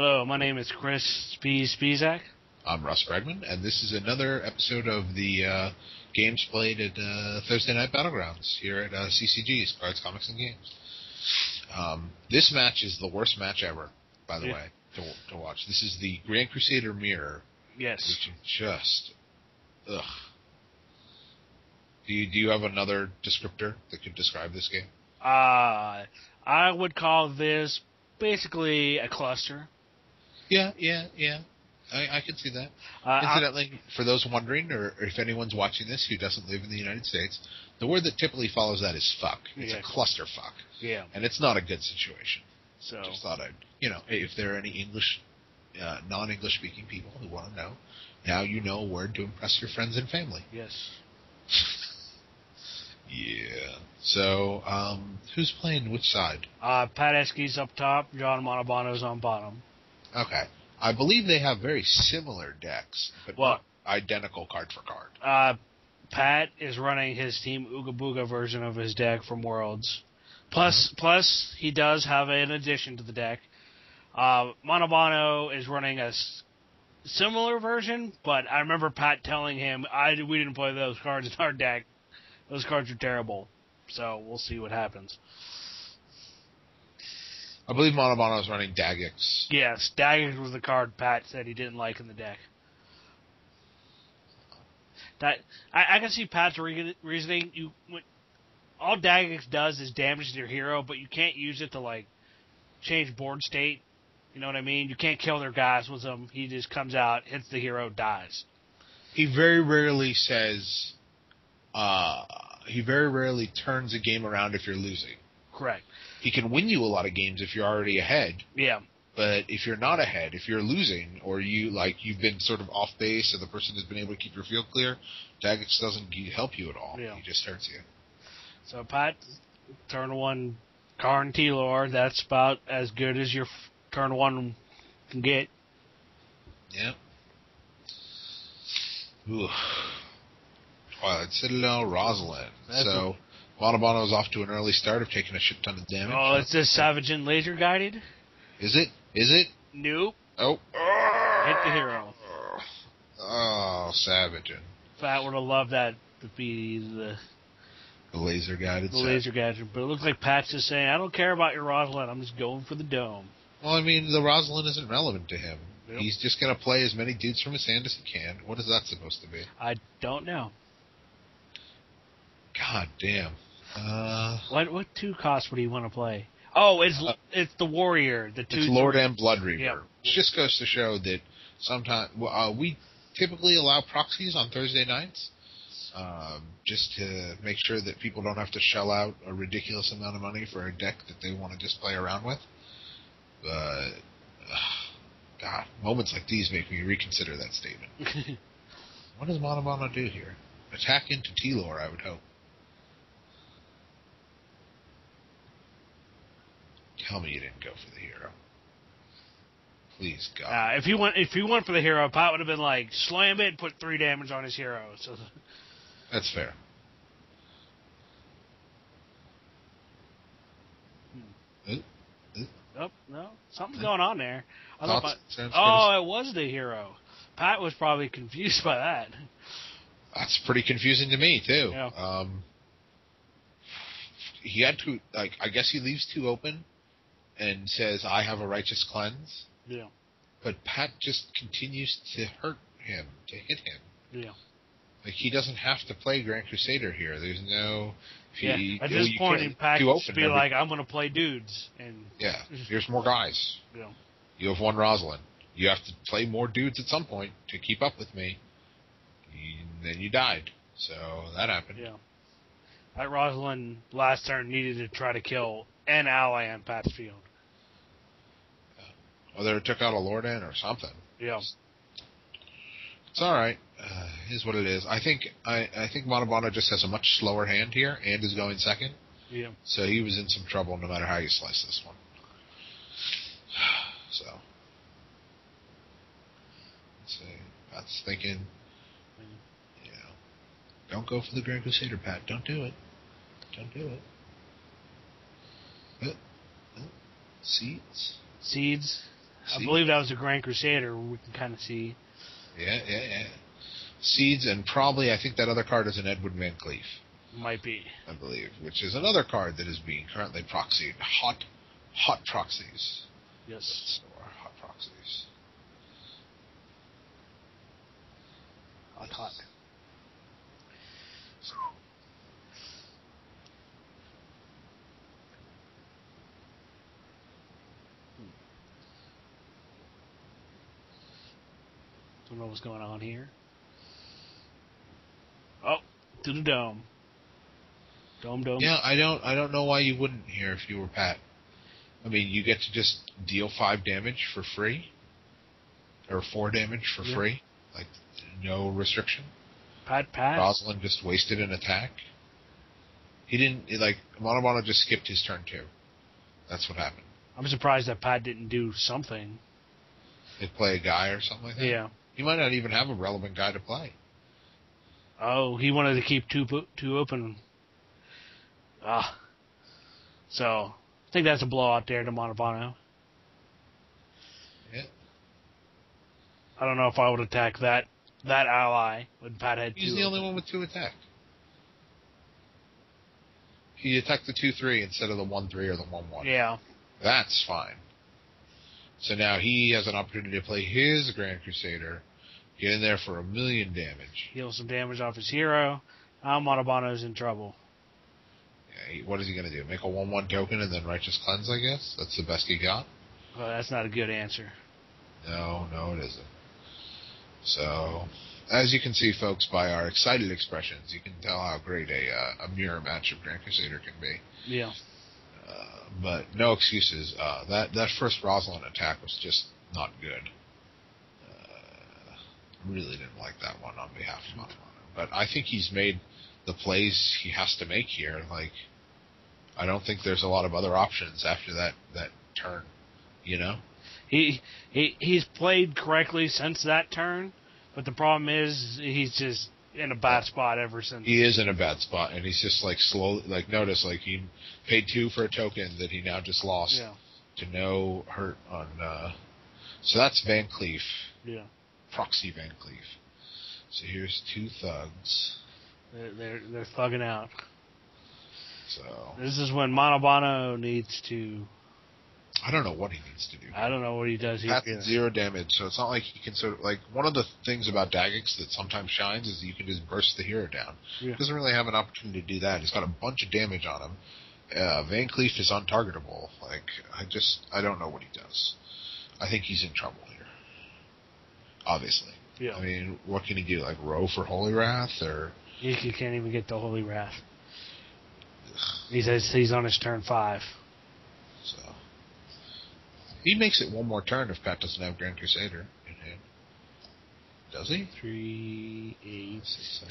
Hello, my name is Kris Speez. I'm Russ Bregman, and this is another episode of the games played at Thursday Night Battlegrounds here at CCGs, Cards, Comics, and Games. This match is the worst match ever, by the way, to watch. This is the Grand Crusader Mirror. Yes. Which is just... ugh. Do you have another descriptor that could describe this game? I would call this basically a cluster. Yeah. I can see that. Incidentally, for those wondering, or if anyone's watching this who doesn't live in the United States, the word that typically follows that is fuck. It's a cluster fuck. Yeah. And it's not a good situation. So just thought I'd, if there are any English, non-English speaking people who want to know, now you know a word to impress your friends and family. Yes. Yeah. So, who's playing which side? Pat Eske's up top, John Montalbano's on bottom. Okay. I believe they have very similar decks, but not identical card for card. Pat is running his Team Ooga Booga version of his deck from Worlds. Plus, he does have an addition to the deck. Montalbano is running a similar version, but I remember Pat telling him, we didn't play those cards in our deck. Those cards are terrible. So, we'll see what happens. I believe Montalbano is running Daggix. Yes, Daggix was the card Pat said he didn't like in the deck. I can see Pat's reasoning. All Daggix does is damage their hero, but you can't use it to, change board state. You know what I mean? You can't kill their guys with them. He just comes out, hits the hero, dies. He very rarely says... he very rarely turns a game around if you're losing. Correct. He can win you a lot of games if you're already ahead. Yeah. But if you're not ahead, if you're losing, or you've been sort of off base and the person has been able to keep your field clear, Daggix doesn't help you at all. Yeah. He just hurts you. So Pat, turn one, Karn T-Lord, that's about as good as your turn one can get. Yeah. Ooh. Twilight Citadel, Rosalind. So, Montalbano's off to an early start of taking a shit ton of damage. Oh, it's just Savage and Laser Guided? Is it? Nope. Oh. Hit the hero. Oh, Savage. Pat would have loved that to be the laser guided. The laser guided. But it looks like Pat's just saying, I don't care about your Rosalind, I'm just going for the dome. Well, I mean, the Rosalind isn't relevant to him. Yep. He's just going to play as many dudes from his hand as he can. What is that supposed to be? I don't know. God damn. What 2 costs would he want to play? Oh, it's the Warrior. It's Lord and Blood Reaver. Yep. Which just goes to show that sometimes we typically allow proxies on Thursday nights, just to make sure that people don't have to shell out a ridiculous amount of money for a deck that they want to just play around with. But God, moments like these make me reconsider that statement. What does Montalbano do here? Attack into T-Lore, I would hope. Tell me you didn't go for the hero. Please, God. If he went for the hero, Pat would have been like, slam it, put 3 damage on his hero. So that's fair. Oh, no. Something's going on there. It was the hero. Pat was probably confused by that. That's pretty confusing to me, too. Yeah. He had to, I guess he leaves 2 open and says, I have a righteous cleanse. Yeah. But Pat just continues to hurt him, to hit him. Yeah. He doesn't have to play Grand Crusader here. There's no... At this point, Pat should be like, I'm going to play dudes. Yeah, here's more guys. Yeah. You have 1 Rosalind. You have to play more dudes at some point to keep up with me. And then you died. So that happened. Yeah. That Rosalind last turn needed to try to kill an ally on Pat's field. Whether it took out a Lordan or something. Yeah. It's alright. Is what it is. I think Montalbano just has a much slower hand here and is going second. Yeah. So he was in some trouble no matter how you slice this one. So. Let's see. Pat's thinking, don't go for the Grand Crusader, Pat. Don't do it. Don't do it. Seeds? Seeds. I believe that was a Grand Crusader. We can kind of see. Yeah. Seeds, and probably, I think that other card is an Edward Van Cleef. Might be. I believe, which is another card that is being currently proxied. Hot proxies. Yes. Hot proxies. Hot. Don't know what's going on here. Oh, to the dome. Dome. Yeah, I don't know why you wouldn't here if you were Pat. I mean, you get to just deal 5 damage for free, or 4 damage for free, like no restriction. Pat. Rosalind just wasted an attack. He didn't Monomono just skipped his turn 2. That's what happened. I'm surprised that Pat didn't do something. He'd play a guy or something like that. Yeah. He might not even have a relevant guy to play. Oh, he wanted to keep two open. So, I think that's a blowout there to Monobono. Yeah. I don't know if I would attack that ally when Pat had 2. He's the only one with 2 attack. He attacked the 2/3 instead of the 1/3 or the 1/1. Yeah. That's fine. So now he has an opportunity to play his Grand Crusader, get in there for 1,000,000 damage. Heal some damage off his hero. Now Monobono's in trouble. Yeah, what is he going to do? Make a 1/1 token and then Righteous Cleanse, I guess? That's the best he got? Well, that's not a good answer. No, it isn't. So, as you can see, folks, by our excited expressions, you can tell how great a mirror match of Grand Crusader can be. Yeah. But no excuses. That first Rosalind attack was just not good. Really didn't like that one on behalf of Monomono. But I think he's made the plays he has to make here. Like, I don't think there's a lot of other options after that turn, you know? He's played correctly since that turn, but the problem is he's just in a bad spot ever since. He is in a bad spot, and he's just slowly, notice, he paid 2 for a token that he now just lost to no hurt on, so that's Van Cleef. Yeah. Proxy Van Cleef. So here's 2 thugs. They're thugging out. So this is when Monobono needs to. I don't know what he needs to do. I don't know what he does. That's 0 damage, so it's not like he can one of the things about Dagix that sometimes shines is that you can just burst the hero down. Yeah. He doesn't really have an opportunity to do that. He's got a bunch of damage on him. Van Cleef is untargetable. I don't know what he does. I think he's in trouble here. Obviously. Yeah. I mean, what can he do? Row for Holy Wrath, or he can't even get the Holy Wrath. He says he's on his turn 5. So he makes it one more turn if Pat doesn't have Grand Crusader in hand. Does he? 3,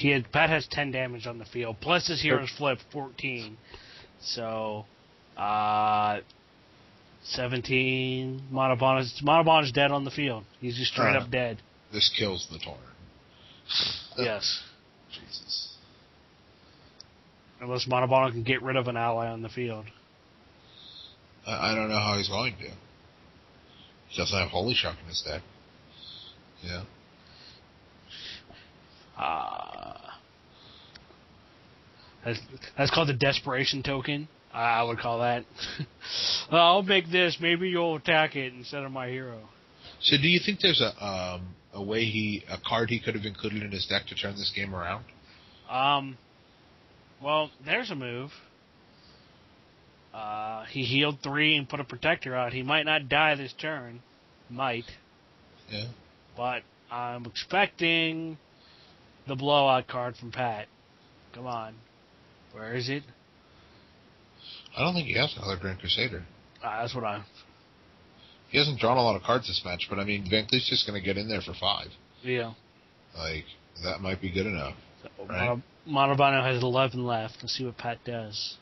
8. Pat has 10 damage on the field. Plus his hero's flip 14. So 17. Monobono's dead on the field. He's just straight up dead. This kills the Tauren. Yes. Jesus. Unless Monobono can get rid of an ally on the field. I don't know how he's going to. He doesn't have Holy Shock in his deck. Yeah. That's called the Desperation Token. I would call that. I'll make this. Maybe you'll attack it instead of my hero. So, do you think there's a card he could have included in his deck to turn this game around? Well, there's a move. He healed 3 and put a protector out. He might not die this turn. Might. Yeah. But I'm expecting the blowout card from Pat. Come on. Where is it? I don't think he has another Grand Crusader. That's what I'm... He hasn't drawn a lot of cards this match, but I mean, Van Cleef's just going to get in there for 5. Yeah. That might be good enough. So, right? Monobono has 11 left. Let's see what Pat does.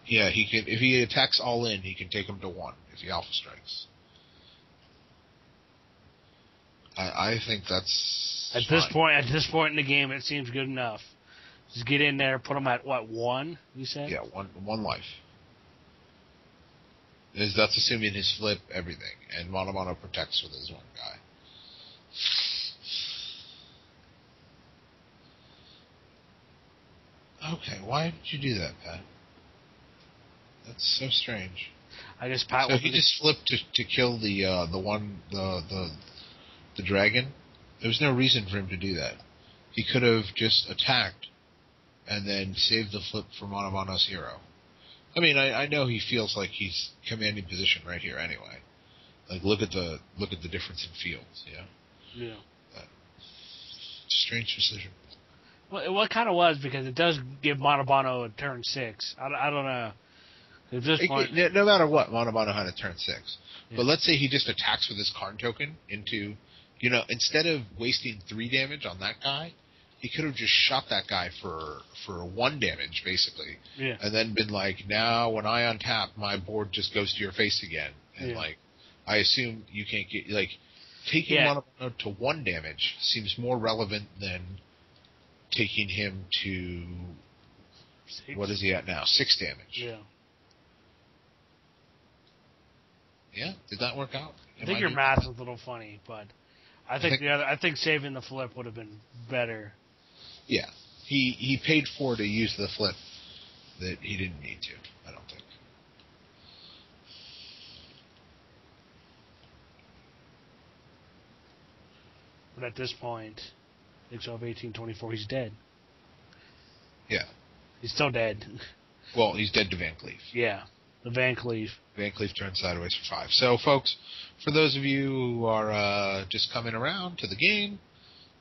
Yeah, he can. If he attacks all in, he can take him to 1 if he alpha strikes. I think that's at fine. this point in the game, it seems good enough. Just get in there, put him at what, 1? You said? Yeah, one life. That's assuming his flip, everything. And Mono protects with his one guy. Okay, why did you do that, Pat? That's so strange. I guess Pat. So he just flipped to kill the dragon. There was no reason for him to do that. He could have just attacked and then saved the flip for Mono's hero. I mean, I know he feels like he's commanding position right here anyway. Like look at the difference in fields, yeah. Yeah. Strange decision. Well, it kind of was because it does give Mono a turn 6. I don't know. At this point, no matter what, Mono had a turn 6. Yeah. But let's say he just attacks with his Karn token into, instead of wasting 3 damage on that guy, he could have just shot that guy for 1 damage, basically. Yeah. And then been like, now when I untap, my board just goes to your face again. And, I assume you can't get, taking Mono to 1 damage seems more relevant than taking him to, 6. What is he at now? 6 damage. Yeah. Yeah? Did that work out? I think your math is a little funny, but I think saving the flip would have been better. Yeah. He paid for to use the flip that he didn't need to, I don't think. But at this point, 1824, he's dead. Yeah. He's still dead. Well, he's dead to Van Cleef. Yeah. The Van Cleef. Van Cleef turned sideways for 5. So, folks, for those of you who are just coming around to the game,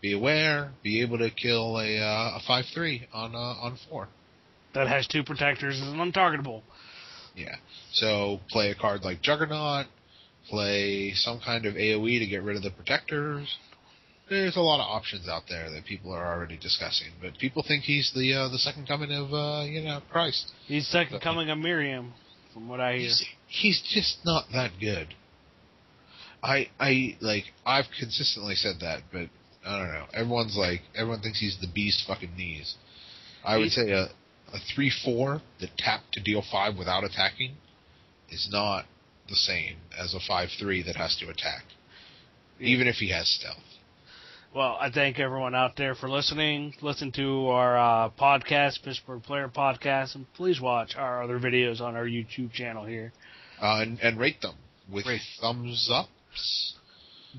be aware, be able to kill a 5/3 on 4. That has 2 protectors and is untargetable. Yeah. So, play a card like Juggernaut, play some kind of AoE to get rid of the protectors. There's a lot of options out there that people are already discussing, but people think he's the second coming of Christ. He's second coming of Miriam, from what I hear. He's just not that good. I've consistently said that, but I don't know. Everyone thinks he's the beast fucking knees. I would say a 3/4 that tapped to deal 5 without attacking is not the same as a 5/3 that has to attack, even if he has stealth. Well, I thank everyone out there for listening. Listen to our podcast, Pittsburgh Player Podcast, and please watch our other videos on our YouTube channel here. And rate them with thumbs ups. Is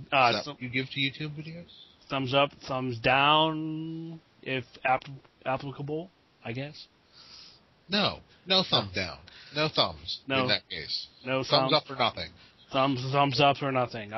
that what you give to YouTube videos? Thumbs up, thumbs down, if applicable, I guess. No thumb down. No thumbs in that case. No thumbs up or nothing. Thumbs up or nothing.